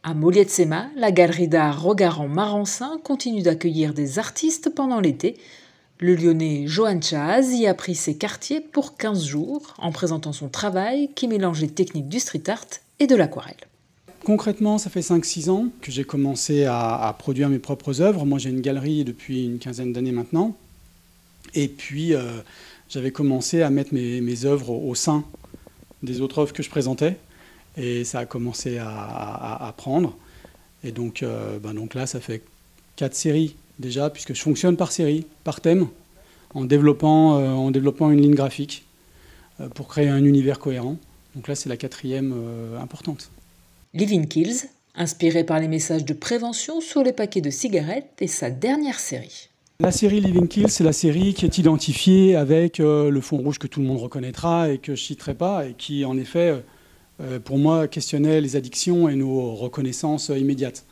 À Molietsema, la galerie d'art Regard en Marensin continue d'accueillir des artistes pendant l'été. Le Lyonnais Johan Chaz y a pris ses quartiers pour 15 jours en présentant son travail qui mélange les techniques du street art et de l'aquarelle. Concrètement, ça fait 5-6 ans que j'ai commencé à produire mes propres œuvres. Moi, j'ai une galerie depuis une quinzaine d'années maintenant. Et puis, j'avais commencé à mettre mes œuvres au sein des autres œuvres que je présentais. Et ça a commencé à prendre. Et donc là, ça fait 4 séries déjà, puisque je fonctionne par série, par thème, en développant une ligne graphique pour créer un univers cohérent. Donc là, c'est la 4e importante. Living Kills, inspiré par les messages de prévention sur les paquets de cigarettes, est sa dernière série. La série Living Kills, c'est la série qui est identifiée avec le fond rouge que tout le monde reconnaîtra et que je ne citerai pas, et qui, en effet, pour moi, questionnait les addictions et nos reconnaissances immédiates.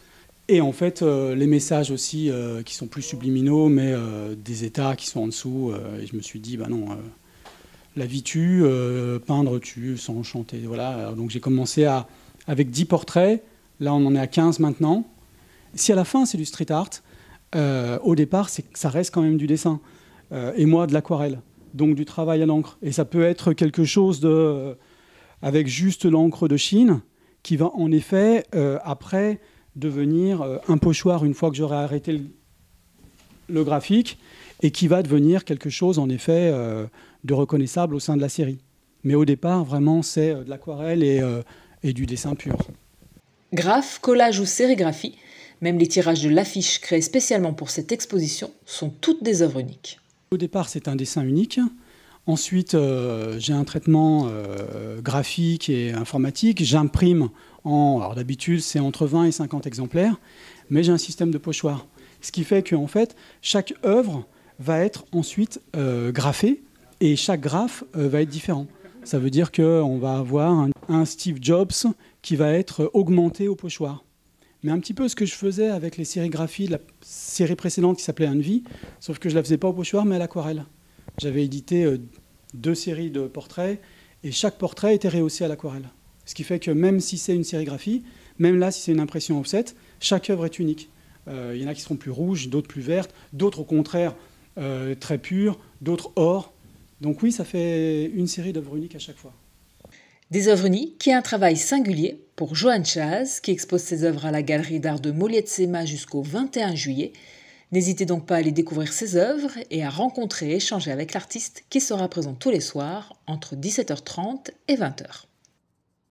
Et en fait, les messages aussi qui sont plus subliminaux, mais des états qui sont en dessous. Et je me suis dit, non, la vie tue, peindre tue, sans chanter. Voilà. Donc j'ai commencé avec 10 portraits. Là, on en est à 15 maintenant. Si à la fin, c'est du street art, au départ, ça reste quand même du dessin. Et moi, de l'aquarelle. Donc du travail à l'encre. Et ça peut être quelque chose avec juste l'encre de Chine, qui va en effet, après, devenir un pochoir une fois que j'aurai arrêté le graphique, et qui va devenir quelque chose, en effet, de reconnaissable au sein de la série. Mais au départ, vraiment, c'est de l'aquarelle et du dessin pur. Graphes, collages ou sérigraphie, même les tirages de l'affiche créés spécialement pour cette exposition sont toutes des œuvres uniques. Au départ, c'est un dessin unique. Ensuite, j'ai un traitement graphique et informatique. J'imprime alors d'habitude, c'est entre 20 et 50 exemplaires, mais j'ai un système de pochoir. Ce qui fait qu'en fait, chaque œuvre va être ensuite graphée et chaque graphe va être différent. Ça veut dire qu'on va avoir un Steve Jobs qui va être augmenté au pochoir. Mais un petit peu ce que je faisais avec les sérigraphies de la série précédente qui s'appelait Envy, sauf que je ne la faisais pas au pochoir, mais à l'aquarelle. J'avais édité 2 séries de portraits et chaque portrait était rehaussé à l'aquarelle. Ce qui fait que même si c'est une sérigraphie, même là, si c'est une impression offset, chaque œuvre est unique. Il y en a qui seront plus rouges, d'autres plus vertes, d'autres au contraire très pures, d'autres or. Donc oui, ça fait une série d'œuvres uniques à chaque fois. Des œuvres uniques qui est un travail singulier pour Johan Chaz, qui expose ses œuvres à la galerie d'art de Molietsema jusqu'au 21 juillet. N'hésitez donc pas à aller découvrir ses œuvres et à rencontrer et échanger avec l'artiste qui sera présent tous les soirs entre 17h30 et 20h.